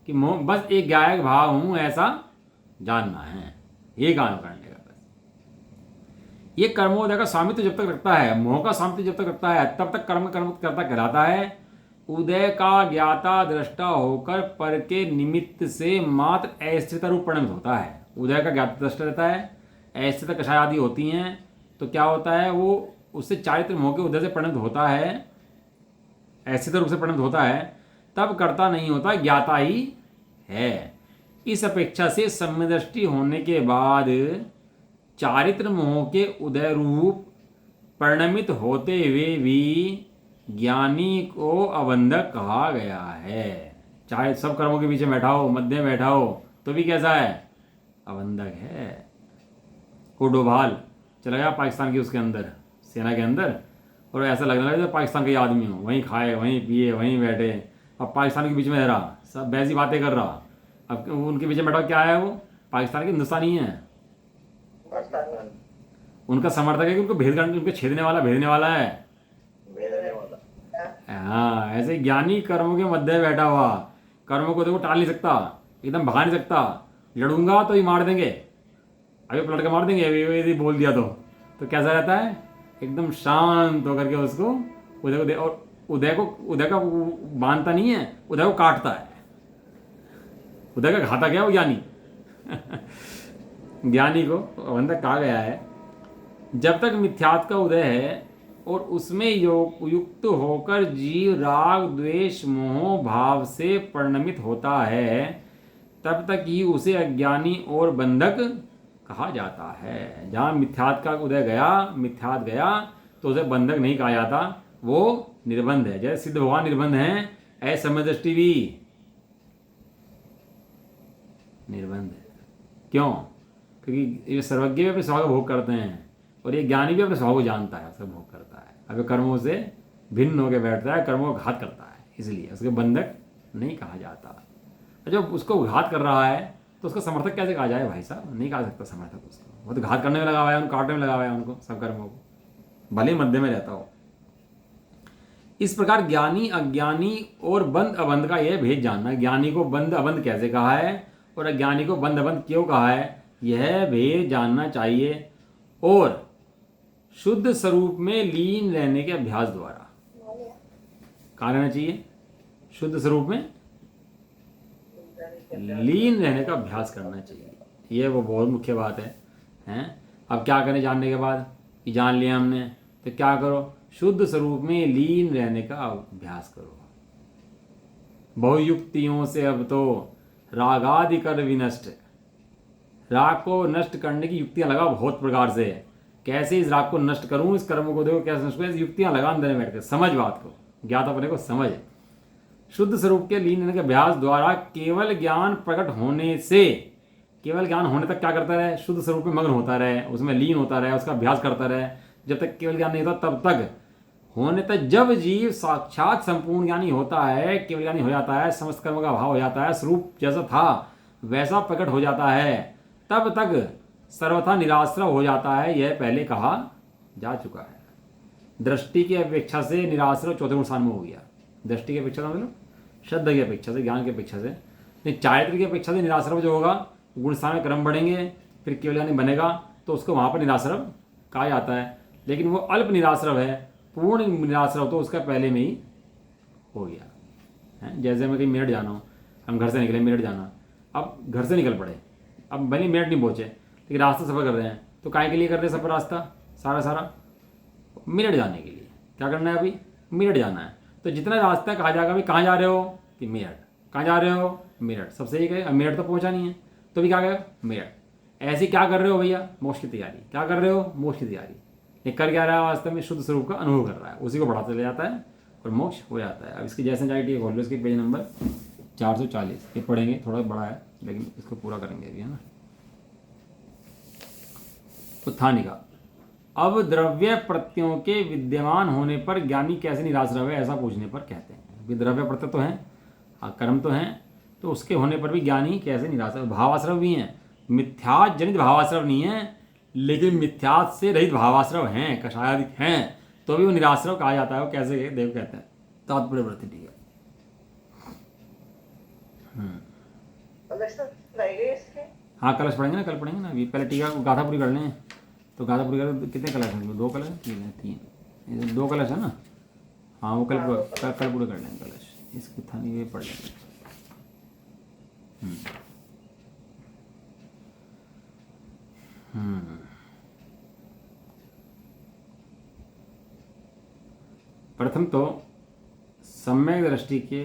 कि मोह बस एक ज्ञायक भाव हूं ऐसा जानना है, ये काम करने का। बस ये कर्मोदय का स्वामित्व जब तक रखता है, मोह का स्वामित्व जब तक रखता है, तब तक कर्म करता कहलाता है। उदय का ज्ञाता दृष्टा होकर पर के निमित्त से मात्र अस्थिरता रूप परिणमित होता है। उदय का ज्ञाता दृष्टा रहता है, अस्थिरता कषाय आदि होती हैं, तो क्या होता है वो उससे चारित्र मोह के उदय से परिणमित होता है, अस्थिरता रूप से परिणमित होता है, तब कर्ता नहीं होता, ज्ञाता ही है। इस अपेक्षा से सम्यदृष्टि होने के बाद चारित्र मोह के उदय रूप परिणमित होते हुए भी ज्ञानी को अबंधक कहा गया है। चाहे सब कर्मों के पीछे बैठा हो, मध्य में बैठा हो, तो भी कैसा है? अबंधक है। को डोभाल चला गया पाकिस्तान की उसके अंदर, सेना के अंदर, और ऐसा लगने लगा जैसे पाकिस्तान के आदमी हो, वहीं खाए वहीं पिए वहीं बैठे, अब पाकिस्तान के बीच में रहा, सब वैसी बातें कर रहा। अब उनके पीछे बैठा क्या है? वो पाकिस्तान के हिंदुस्तानी है, उनका समर्थक है कि उनको उनको छेदने वाला भेजने वाला है। हाँ, ऐसे ज्ञानी कर्मों के मध्य बैठा हुआ, कर्मों को देखो टाल नहीं सकता, एकदम भगा नहीं सकता। लड़ूंगा तो ही मार देंगे, अभी पलट के मार देंगे, अभी यदि बोल दिया तो कैसा रहता है? एकदम शांत होकर के उसको उदय को, और उदय का बांधता नहीं है, उदय को काटता है। उदय का घाता क्या है वो ज्ञानी, ज्ञानी को बंधक कहा गया है। जब तक मिथ्यात्व का उदय है और उसमें युक्त होकर जीव राग द्वेष मोह भाव से परिणमित होता है, तब तक ही उसे अज्ञानी और बंधक कहा जाता है। जहाँ मिथ्यात्व का उदय गया, मिथ्यात्व गया, तो उसे बंधक नहीं कहा जाता, वो निर्बंध है। जैसे सिद्ध भगवान निर्बंध हैं, ऐसे समय दृष्टि भी निर्बंध है। क्यों? क्योंकि ये सर्वज्ञ भी अपने स्वभाव का भोग करते हैं और ये ज्ञानी भी अपने स्वभाव को जानता है, उसका भोग करता है। अब ये कर्मों से भिन्न होकर बैठता है, कर्मों का घात करता है, इसलिए उसके बंधक नहीं कहा जाता। जब उसको घात कर रहा है तो उसका समर्थक कैसे कहा जाए भाई साहब? नहीं कहा सकता समर्थक उसको, वो तो घात करने में लगा हुआ है, उनको काटने में लगा हुआ है, उनको सब कर्मों को, भले मध्य में रहता हो। इस प्रकार ज्ञानी अज्ञानी और बंध अबंध का यह भेद जानना, ज्ञानी को बंध अबंध कैसे कहा है और अज्ञानी को बंध अबंध क्यों कहा है, यह भेद जानना चाहिए। और शुद्ध स्वरूप में लीन रहने के अभ्यास द्वारा कहाँ रहना चाहिए? शुद्ध स्वरूप में लीन रहने का अभ्यास करना चाहिए। ये वो बहुत मुख्य बात है, हैं? अब क्या करें जानने के बाद कि जान लिया हमने, तो क्या करो? शुद्ध स्वरूप में लीन रहने का अभ्यास करो। बहुयुक्तियों से अब तो रागादि कर विनष्ट, राग को नष्ट करने की युक्तियां लगा बहुत प्रकार से। कैसे इस राग को नष्ट करूं, इस कर्म को देखो कैसे नष्ट करूं, युक्तियां लगा अंदर में बैठ के। समझ बात को, ज्ञात अपने को समझ। शुद्ध स्वरूप के लीन रहने के अभ्यास द्वारा केवल ज्ञान प्रकट होने से, केवल ज्ञान होने तक क्या करता रहे? शुद्ध स्वरूप में मग्न होता रहे, उसमें लीन होता रहे, उसका अभ्यास करता रहे। जब तक केवल ज्ञान नहीं होता तब तक होने तक, जब जीव साक्षात संपूर्ण ज्ञानी होता है, केवल ज्ञानी हो जाता है, समस्त कर्म का अभाव हो जाता है, स्वरूप जैसा था वैसा प्रकट हो जाता है, तब तक सर्वथा निराश्रय हो जाता है। यह पहले कहा जा चुका है। दृष्टि की अपेक्षा से निराश्रय चौथे गुण स्थान में हो गया। दृष्टि की अपेक्षा मतलब श्रद्धा की अपेक्षा से, ज्ञान की अपेक्षा से नहीं, चारित्र की अपेक्षा से निराश्रय जो होगा, गुण स्थान में क्रम बढ़ेंगे, फिर केवल ज्ञानी बनेगा तो उसको वहाँ पर निराश्रय कहा जाता है। लेकिन वो अल्प निराश्रय है, पूर्ण निराश्रय तो उसका पहले में ही हो गया है। जैसे मैं कहीं मेरठ जाना हो, हम घर से निकले मेरठ जाना, अब घर से निकल पड़े, अब भले मेरठ नहीं पहुँचे लेकिन रास्ता सफ़र कर रहे हैं, तो काहे के लिए कर रहे हैं सफ़र? रास्ता सारा मेरठ जाने के लिए। क्या करना है? अभी मेरठ जाना है, तो जितना रास्ता कहा जाएगा भाई कहाँ जा रहे हो कि मेरठ, कहाँ जा रहे हो मेरठ, सबसे ही कहे मेरठ तो पहुँचा नहीं है तो भी क्या कहेगा मेरठ। ऐसे क्या कर रहे हो भैया? मोक्ष की तैयारी। क्या कर रहे हो? मोक्ष की तैयारी। ये कर क्या रहा है? वास्तव में शुद्ध स्वरूप का अनुभव कर रहा है, उसी को बढ़ाते चले जाता है और मोक्ष हो जाता है। अब इसकी जैसे जाइए खोल लो, इसके पेज नंबर 440, ये पढ़ेंगे, थोड़ा बड़ा है लेकिन इसको पूरा करेंगे अभी, है ना। उत्थानिका। अब द्रव्य प्रत्ययों के विद्यमान होने पर ज्ञानी कैसे निराश्रय है, ऐसा पूछने पर कहते हैं द्रव्य प्रत्यय तो हैं, कर्म तो हैं, तो उसके होने पर भी ज्ञानी कैसे निराश्रय? भावाश्रय भी हैं, मिथ्या जनित भावाश्रय नहीं है, लेकिन मिथ्या से रहित भावाश्रय हैं, कषायादिक हैं, तो भी वो निराश्रय कहा जाता है। वो कैसे? देव कहते हैं तात्पर्य वृत्ति। ठीक है, हाँ कलश पढ़ेंगे ना, कल पढ़ेंगे ना। अभी पहले टीका गाथा पूरी कर लें, तो गाथा पूरी कर। कितने कलश हैं? 2 कलश, 3, 2 कलश है ना। हाँ वो कल पूरे कर लेंगे कलश, इसकी थानी ये पढ़ लेंगे। प्रथम तो सम्यक दृष्टि के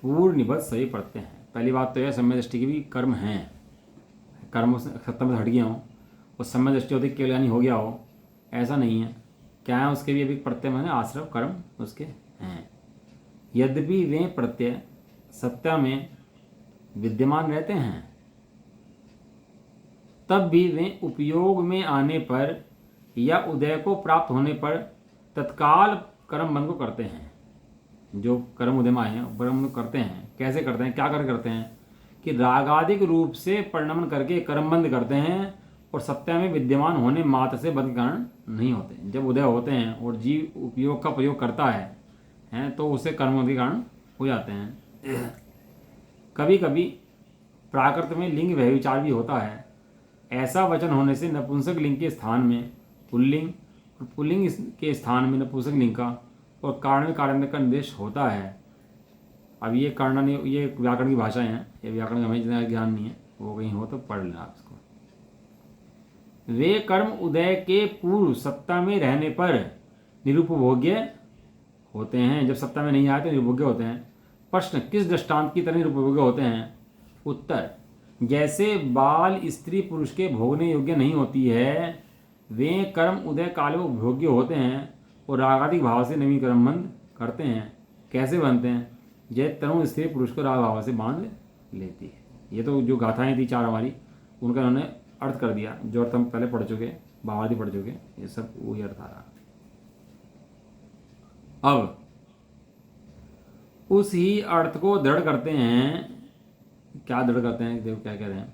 पूर्ण निबद्ध सभी पढ़ते हैं। पहली बात तो यह सम्यक दृष्टि के भी कर्म हैं, कर्म सत्ता में हट गया हो, और सम्यक दृष्टि होती केवल ज्ञानी हो गया हो, ऐसा नहीं है। क्या है? उसके भी अभी प्रत्यय माने आश्रव कर्म उसके हैं। यद्यपि वे प्रत्यय सत्ता में विद्यमान रहते हैं, तब भी वे उपयोग में आने पर या उदय को प्राप्त होने पर तत्काल कर्म बंध को करते हैं। जो कर्म उदय में आए हैं कर्म करते हैं। कैसे करते हैं? क्या करते हैं कि रागादिक रूप से परिणमन करके कर्म बंध करते हैं, और सत्ता में विद्यमान होने मात्र से बंध कारण नहीं होते। जब उदय होते हैं और जीव उपयोग का प्रयोग करता है तो उसे कर्म के कारण हो जाते हैं। कभी कभी प्राकृत में लिंग व्यभिचार भी होता है। ऐसा वचन होने से नपुंसक लिंग के स्थान में पुल्लिंग और पुल्लिंग के स्थान में नपुंसक लिंग का और कारण में कारण का निर्देश होता है। अब ये कारण नहीं, ये व्याकरण की भाषा है, ये व्याकरण का हमें इतना ज्ञान नहीं है, वो कहीं हो तो पढ़ लेना आप इसको। वे कर्म उदय के पूर्व सत्ता में रहने पर निरुपभोग्य होते हैं, जब सत्ता में नहीं आए तो निरुपभोग्य होते हैं। प्रश्न, किस दृष्टांत की तरह निरुपभोग्य होते हैं? उत्तर, जैसे बाल स्त्री पुरुष के भोगने योग्य नहीं होती है, वे कर्म उदय काल में उपभोग्य होते हैं और रागादिक भाव से नवीन कर्म बंध करते हैं। कैसे बनते हैं? जैसे तरुण स्त्री पुरुष को राग भाव से बांध लेती है। ये तो जो गाथाएं थी 4 हमारी, उनका उन्होंने अर्थ कर दिया, जो अर्थ हम पहले पढ़ चुके, भावादि पढ़ चुके, ये सब वही अर्थ आ रहा। अब उस ही अर्थ को दृढ़ करते हैं। क्या दृढ़ करते हैं? देखो क्या कह रहे हैं।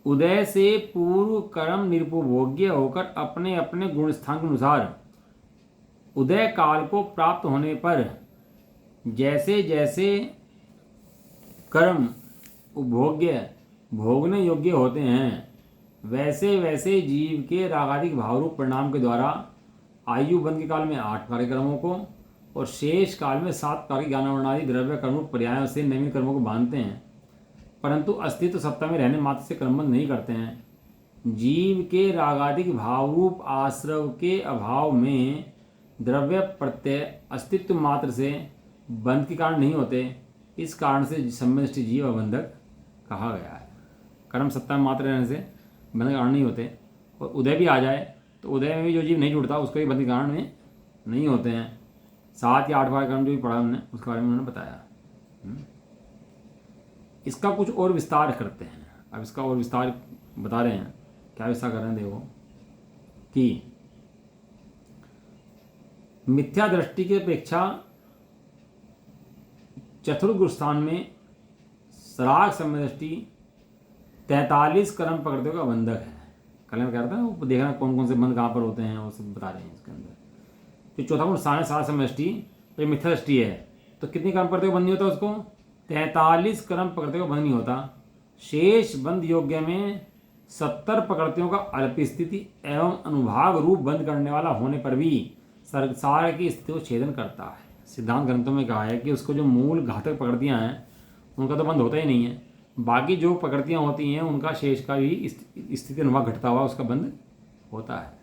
उदय से पूर्व कर्म निरुपभोग्य होकर अपने अपने गुण स्थान के अनुसार उदय काल को प्राप्त होने पर जैसे जैसे कर्म उपभोग्य भोगने योग्य होते हैं, वैसे वैसे जीव के रागादिक भावरूप परिणाम के द्वारा आयु बंध के काल में 8 कार्यक्रमों को और शेष काल में 7 कार्य ज्ञानावरणादि द्रव्य कर्मों पर्यायों से नवीन कर्मों को बांधते हैं, परंतु अस्तित्व सत्ता में रहने मात्र से कर्मबंध नहीं करते हैं। जीव के रागादिक भावरूप आश्रव के अभाव में द्रव्य प्रत्यय अस्तित्व मात्र से बंध के कारण नहीं होते। इस कारण से संबंधित जीव अबंधक कहा गया है। कर्म सत्ता में मात्र रहने से बंध के कारण नहीं होते, और उदय भी आ जाए तो उदय में भी जो जीव नहीं जुड़ता उसको भी बंध के कारण में नहीं होते हैं। 7 या 8 बार कर्म जो भी पढ़ा हमने उसके बारे में उन्होंने बताया। इसका कुछ और विस्तार करते हैं। अब इसका और विस्तार बता रहे हैं। क्या विस्तार कर रहे हैं? देखो कि मिथ्या दृष्टि की अपेक्षा चतुर्गुण स्थान में सराग समय दृष्टि 43 कर्म पकड़ते का बंधक है। कल मैं कह रहा था ना, वो देखना कौन कौन से बंध कहाँ पर होते हैं, वो सब बता रहे हैं इसके अंदर। तो चौथा गुण स्थान है सराग समय दृष्टि, तो मिथ्या दृष्टि है, तो कितनी कर्म पकड़ते हुए बंध नहीं होता उसको? 43 कर्म पकड़ते हुए बंध नहीं होता। शेष बंध योग्य में 70 पकड़तियों का अल्प स्थिति एवं अनुभाग रूप बंद करने वाला होने पर भी संसार की स्थिति को छेदन करता है। सिद्धांत ग्रंथों में कहा है कि उसको जो मूल घातक पकड़तियां हैं उनका तो बंद होता ही नहीं है, बाकी जो पकड़तियां होती हैं उनका शेष का भी स्थिति अनुभाग घटता हुआ उसका बंद होता है।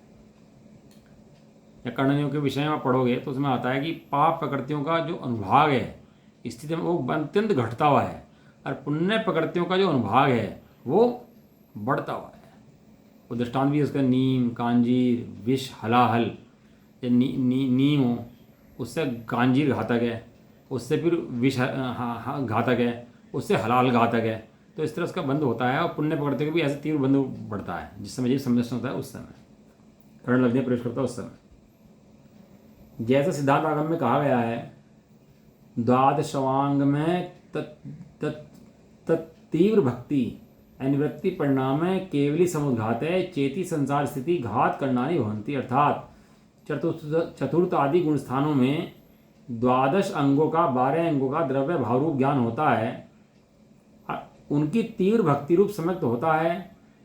या कर्णनियों के विषय में पढ़ोगे तो उसमें आता है कि पाप प्रकृतियों का जो अनुभाग है स्थिति में वो अत्यंत घटता हुआ है, और पुण्य प्रकृतियों का जो अनुभाग है वो बढ़ता हुआ है। वो दृष्टांत भी उसका नीम, कांजीर, विष, हलाहल। नीम हो उससे कांजीर घातक है, उससे फिर विष घातक है, उससे हलाल घातक है। तो इस तरह उसका बंद होता है, और पुण्य प्रकृति को भी ऐसे तीव्र बंद बढ़ता है। जिस समय जीव संरक्षण होता है उस समय कर्ण लगने प्रवेश करता है उस समय। जैसा सिद्धांत आगम में कहा गया है, द्वादशवांग में तीव्र भक्ति अनिवृत्ति परिणाम केवली समुद्घात है चेती संसार स्थिति घात करणानी भवंती। अर्थात चतुर्थ आदि गुण स्थानों में 12 अंगों का 12 अंगों का द्रव्य भावरूप ज्ञान होता है, उनकी तीव्र भक्ति रूप सम्यक होता है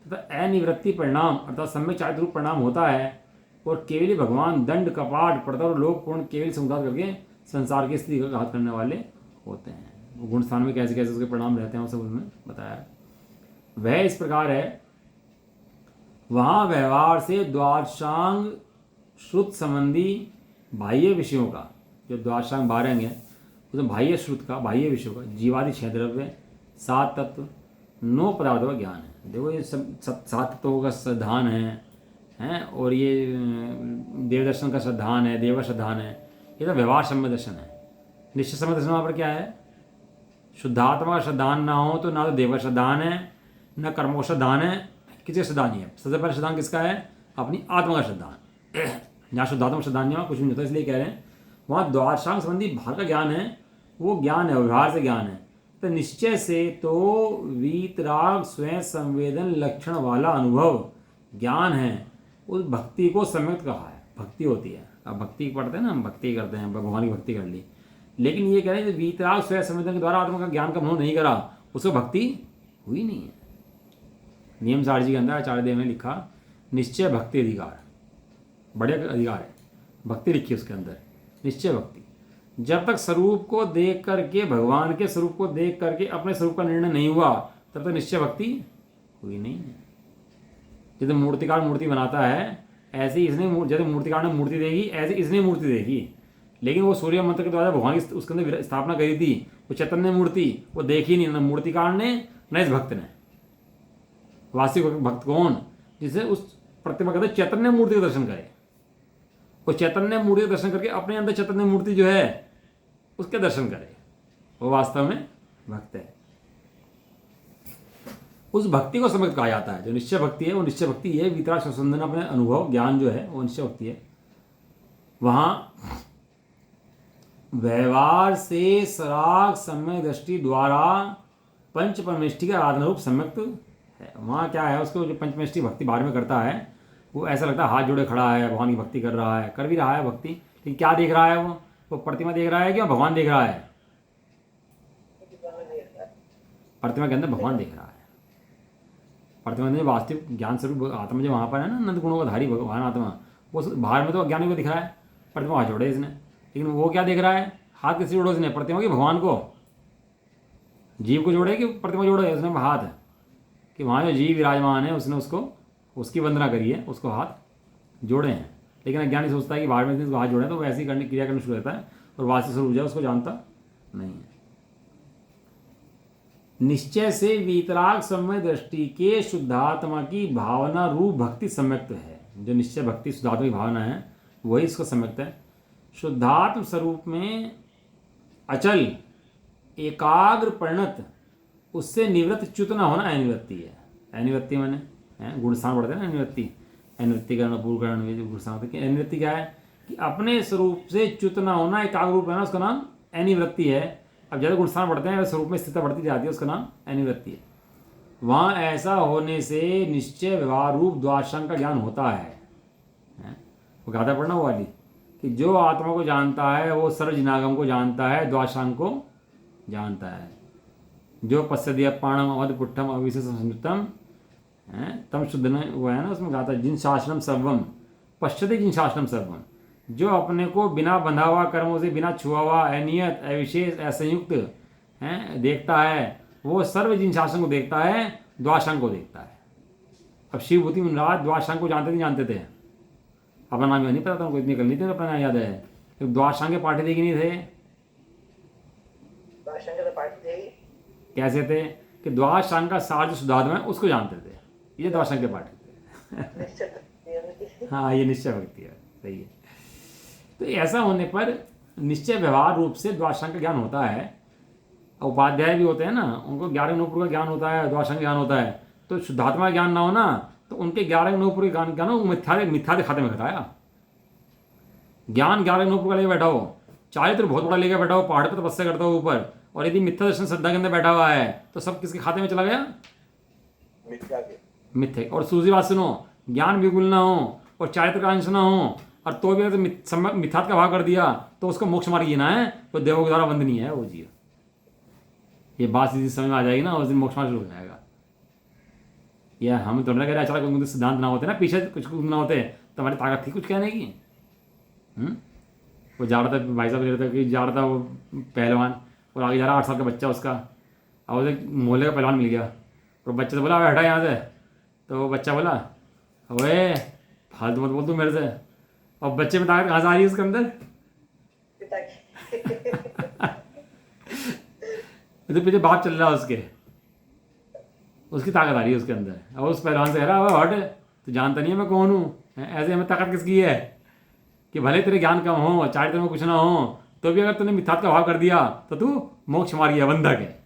तथा अनिवृत्ति परिणाम अर्थात सम्यक चारित्र रूप परिणाम होता है, और केवली भगवान दंड कपाट प्रतर और लोकपूर्ण केवल समुद्घात करके संसार की स्थिति का घात करने वाले होते हैं। वो गुण स्थान में कैसे कैसे उसके परिणाम रहते हैं वो सब उसमें बताया। वह इस प्रकार है, वहाँ व्यवहार से द्वादशांग श्रुत संबंधी बाह्य विषयों का, जो द्वादशांग 12 अंग है उसमें बाह्य श्रुत का बाह्य विषयों का जीवादि 6 द्रव्य 7 तत्व 9 पदार्थों का ज्ञान है। देखो ये सब 7 तत्वों का श्रद्धान है, और ये देवदर्शन का श्रद्धान है, देव श्रद्धान है। ये तो व्यवहार सम्य दर्शन है। निश्चय सम्य दर्शन वहाँ पर क्या है? शुद्धात्मा का श्रद्धान ना हो तो ना तो देव श्रद्धान है, न कर्मों का श्रद्धान है, किसी का श्रद्धान नहीं है। सबसे पहले श्रद्धान किसका है? अपनी आत्मा का श्रद्धान। जहाँ शुद्धात्मा श्रद्धान नहीं, वहाँ कुछ नहीं होता। इसलिए कह रहे हैं वहाँ द्वादशांग संबंधी भाग का ज्ञान है, वो ज्ञान है, व्यवहार से ज्ञान है। तो निश्चय से तो वीतराग स्वयं संवेदन लक्षण वाला अनुभव ज्ञान है, उस भक्ति को सम्यक कहा है। भक्ति होती है, अब भक्ति पढ़ते हैं ना, हम भक्ति करते हैं, भगवान की भक्ति कर ली, लेकिन ये कह रहे हैं वीतराग स्वयं संवेदन के द्वारा आत्मा का ज्ञान का अनुभव नहीं करा, उसको भक्ति हुई नहीं है। नियम सारजी के अंदर आचार्य देव ने लिखा निश्चय भक्ति अधिकार, बड़े अधिकार है, भक्ति लिखी उसके अंदर, निश्चय भक्ति। जब तक स्वरूप को देख करके, भगवान के स्वरूप को देख करके अपने स्वरूप का निर्णय नहीं हुआ, तब तक निश्चय भक्ति हुई नहीं है। जैसे मूर्तिकार मूर्ति बनाता है, ऐसे ही इसने, जैसे मूर्तिकार ने मूर्ति देखी, ऐसे इसने मूर्ति देखी, लेकिन वो सूर्य मंत्र के द्वारा भगवान की उसके अंदर स्थापना करी थी, वो चैतन्य मूर्ति वो देखी नहीं, न मूर्तिकार ने न इस भक्त ने। वास्तविक भक्त कौन? जिसे उस प्रतिमा कहते चैतन्य मूर्ति का दर्शन करे, वो चैतन्य मूर्ति का दर्शन करके अपने अंदर चैतन्य मूर्ति जो है उसके दर्शन करे, वो वास्तव में भक्त है। उस भक्ति को समझ कहा जाता है। जो निश्चय भक्ति है वो निश्चय भक्ति है, वितराग संसंदन अपने अनुभव ज्ञान जो है वो निश्चय भक्ति है। वहां व्यवहार से सराग सम्यक दृष्टि द्वारा पंच परमेष्टि का आराधना रूप सम्यक है। वहाँ क्या है, उसको जो पंचमेष्टि भक्ति बाहर में करता है, वो ऐसा लगता है हाथ जोड़े खड़ा है, भगवान की भक्ति कर रहा है, कर भी रहा है भक्ति, लेकिन क्या देख रहा है वो प्रतिमा देख रहा है कि भगवान देख रहा है? प्रतिमा के अंदर भगवान देख रहा है। प्रतिमा में वास्तविक ज्ञान स्वरूप आत्मा जो वहाँ पर है ना, नंद गुणों का धारी भगवान आत्मा, वो बाहर में तो अज्ञानी को दिख रहा है। प्रतिमा हाथ जोड़े इसने, लेकिन वो क्या देख रहा है? हाथ किसी जोड़ो इसने? प्रतिमा की भगवान को, जीव को जोड़े कि प्रतिमा जोड़े उसने हाथ? कि वहाँ जो जीव विराजमान है उसने उसको, उसकी वंदना करी है, उसको हाथ जोड़े हैं। लेकिन अज्ञानी सोचता है कि बाहर में इसको हाथ जोड़े तो वो ऐसी करने क्रिया करना शुरू करता है और वास्तविक स्वरूप जो उसको जानता नहीं है। निश्चय से वीतराग सम्यक दृष्टि के शुद्धात्मा की भावना रूप भक्ति सम्यक्त है। जो निश्चय भक्ति शुद्धात्मा की भावना है वही इसको सम्यक्त है। शुद्धात्म स्वरूप में अचल एकाग्र परिणत, उससे निवृत्त च्युत न होना अनिवृत्ति है। अनिवृत्ति मैंने गुणस्थान पढ़ते हैं ना, अनिवृत्ति, अनिवृत्ति करना पूर्व करना गुणस्थान। अनिवृत्ति क्या है? कि अपने स्वरूप से च्युत न होना, एकाग्र रूप रहना, उसका नाम अनिवृत्ति है। अब जैसे गुणस्थान पढ़ते हैं स्वरूप में स्थिरता बढ़ती जाती है, उसका नाम अनिवृत्ति है। वहाँ ऐसा होने से निश्चय व्यवहार रूप द्वादशांग का ज्ञान होता है। वो गाथा पढ़ना वो वाली कि जो आत्मा को जानता है वो सर्वजिनागम को जानता है, द्वादशांग को जानता है। जो पश्यदीय पाणम अवध पुट्ठम अविशेष संयुक्तम तम शुद्ध ने वो है ना, उसमें गाता है जिन शासनम सर्वम पश्यते जिन शासनम सर्वम। जो अपने को बिना बंधा हुआ कर्मों से, बिना छुआ हुआ, अनियत, अविशेष, असंयुक्त देखता है, वो सर्व जिन शासन को देखता है, द्वादशांग को देखता है। अब शिव भूति मुनराज द्वादशांग को जानते नहीं जानते थे? अपना नाम नहीं पता था उनको, इतनी कर ली थी अपना नाम याद है। तो द्वादशांग के पाठी थे कि नहीं थे? कैसे थे? कि द्वादशांग का सार जो शुद्धात्मा है उसको जानते थे, ये द्वादशांग के पाठी थे। हाँ, ये निश्चय भक्ति है, सही है। तो ऐसा होने पर निश्चय व्यवहार रूप से द्वादशांग का ज्ञान होता है। उपाध्याय भी होते हैं ना, उनको 11 नूपुर का ज्ञान होता है, द्वादशांग ज्ञान होता है। तो शुद्धात्मा ज्ञान ना हो ना, तो उनके 11 नूपुर का ज्ञान वो मिथ्या के खाते में खताया। ज्ञान 11 नूपुर का लेके बैठा हो, चारित्र बहुत बड़ा लेके बैठा हो, पहाड़ पर तपस्या करता हो ऊपर, और यदि मिथ्या दर्शन श्रद्धा के अंदर बैठा हुआ है तो सब किसके खाते में चला गया? मिथ्या के। मिथ्या। और सूजी बात सुनो, ज्ञान बिल्कुल ना हो और चारित्र का अंश ना हो, और तो भी अगर मिथ्यात्व का भाव कर दिया तो उसको मोक्ष मार्ग जीना है, तो देवों के द्वारा वंदनीय है वो जीव। ये बात जिस समझ में आ जाएगी ना, उस दिन मोक्ष मार्ग शुरू हो जाएगा। या हम तो ना कह रहे अचानक कुछ सिद्धांत ना होते ना, पीछे कुछ ना होते तो हमारी ताकत थी कुछ कहने की। वो जा रहा था, भाई साहब कि जा रहा था वो पहलवान, और आगे जा रहा 8 साल का बच्चा उसका, और उसे मोहल्ले का पहलवान मिल गया। तो बच्चे से बोला हटा यहाँ से, तो वो बच्चा बोला अरे फालतू मत बोल तू मेरे से। और बच्चे में ताकत कहाँ से आ रही है उसके अंदर? तो पीछे बाप चल रहा है उसकी ताकत आ रही है उसके अंदर। और उस पहलवान से कह रहा हट, तो जानता नहीं है मैं कौन हूँ? ऐसे हमें ताकत किसकी है कि भले तेरे ज्ञान कम हो, चारित्र में कुछ ना हो, तो भी अगर तूने मिथ्यात्व का भाव कर दिया तो तू मोक्ष मार्गी है, बंधक है।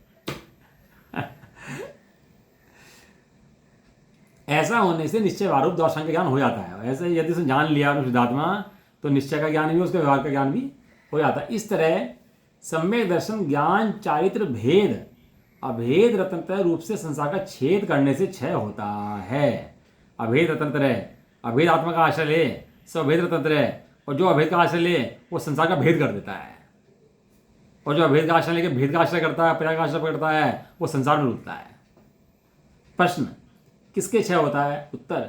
ऐसा होने से निश्चय आरूप द्वादशांग का ज्ञान हो जाता है। ऐसे यदि उसने जान लिया शुद्धात्मा, तो निश्चय का ज्ञान भी, उसके व्यवहार का ज्ञान भी हो जाता है। इस तरह सम्यक दर्शन ज्ञान चारित्र भेद अभेद रत्नत्रय रूप से संसार का छेद करने से क्षय होता है। अभेद रत्नत्रय, अभेद आत्मा का आश्रय ले, सब अभेद रत्नत्रय, और जो अभेद का आश्रय ले वो संसार का भेद कर देता है, और जो अभेद का आश्रय लेके भेद का आश्रय करता है, पर्याय का आश्रय करता है, वो संसार में लुटता है। प्रश्न, किसके क्षय होता है? उत्तर,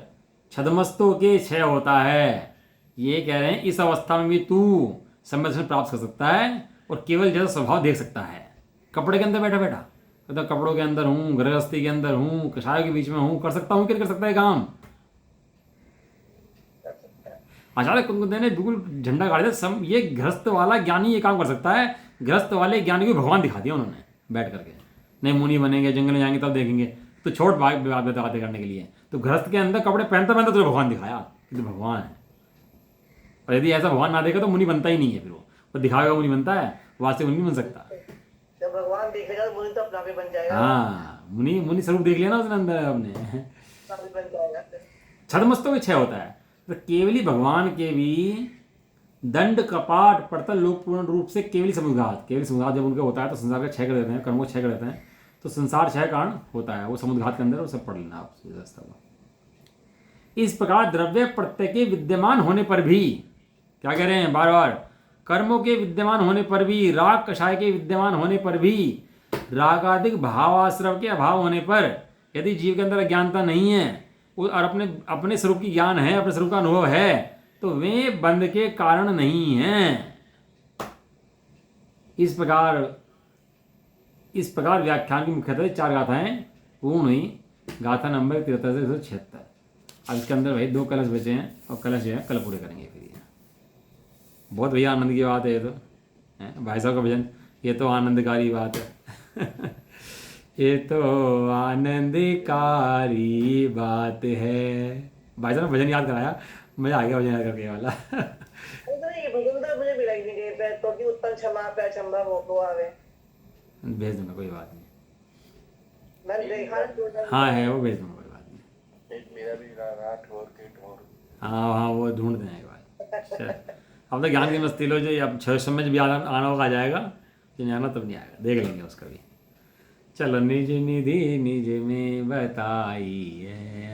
छदमस्तों के क्षय होता है। ये कह रहे हैं इस अवस्था में भी तू संवेदनशील प्राप्त कर सकता है और केवल जैसा स्वभाव देख सकता है। कपड़े के अंदर बैठा बैठा मतलब कपड़ों के अंदर हूँ, गृहस्थी के अंदर हूँ, कषायों के बीच में हूँ, कर सकता हूँ कि नहीं कर सकता है काम। आचार्य कुंदे ने बिल्कुल झंडा गाड़ दिया, ये गृहस्थ वाला ज्ञानी ये काम कर सकता है। गृहस्थ वाले ज्ञानी को भगवान दिखा दिया उन्होंने बैठ करके। नहीं मुनि बनेंगे, जंगल में जाएंगे तब देखेंगे, तो छोट बात बातें करने के लिए। तो गृहस्थ के अंदर कपड़े पहनता पहनता तो भगवान दिखाया कि तो भगवान है। और यदि ऐसा भगवान ना देखा तो मुनि बनता ही नहीं है। फिर वो दिखाएगा मुनि बनता है, वास्तविक मुनि नहीं बन सकता। जब भगवान देखेगा तो मुनि तो अपना भी बन जाएगा। हाँ, मुनि स्वरूप देख लिया ना उसने अंदर अपने, अपना भी बन जाएगा। छदमस्तक क्षय होता है। तो केवली भगवान के भी दंड कपाट पड़ता लोग पूर्ण रूप से केवली समुद्घात जब उनका होता है तो संसार का क्षय कर देते हैं, कर्मों को क्षय कर देते हैं, तो संसार क्षय कारण होता है। वो समुद्घात के अंदर वो सब पढ़ लेना आप व्यवस्था को। इस प्रकार द्रव्य प्रत्यय के विद्यमान होने पर भी, क्या कह रहे हैं बार बार, कर्मों के विद्यमान होने पर भी, राग कषाय के विद्यमान होने पर भी, रागादिक भावाश्रव के अभाव होने पर, यदि जीव के अंदर अज्ञानता नहीं है और अपने स्वरूप की ज्ञान है, अपने स्वरूप का अनुभव है, तो वे बंध के कारण नहीं हैं। इस प्रकार व्याख्यान की मुख्यतः 4 गाथाएं पूर्ण हुई। गाथा नंबर 73 से 176। अब इसके अंदर भाई 2 कलश बचे हैं और कलश जो है कल पूरे करेंगे फिर। ये बहुत भैया आनंद की बात है ये तो, है भाई साहब का भजन, ये तो आनंदकारी बात है। ये तो आनंदकारी बात है। भाई साहब ने भजन याद कराया, मजा आ गया भजन याद करके वाला। तो ये भजन तो मुझे भी लग नहीं गई पे तो कि उत्तम क्षमा पे अचंभा हो तो आवे। भेज दूंगा, कोई बात नहीं। मैंने देखा हाँ है, वो भेज दूंगा, कोई बात नहीं। एक मेरा भी राठौर के ठौर। हाँ वो ढूंढ देना एक बार। चल, अब तो ज्ञान की मस्ती लो, जो अब 6 समय जब आना होगा आ जाएगा, जो नहीं आना तब नहीं आएगा, देख लेंगे उसका भी। चलो निज निधि निज में बताई है।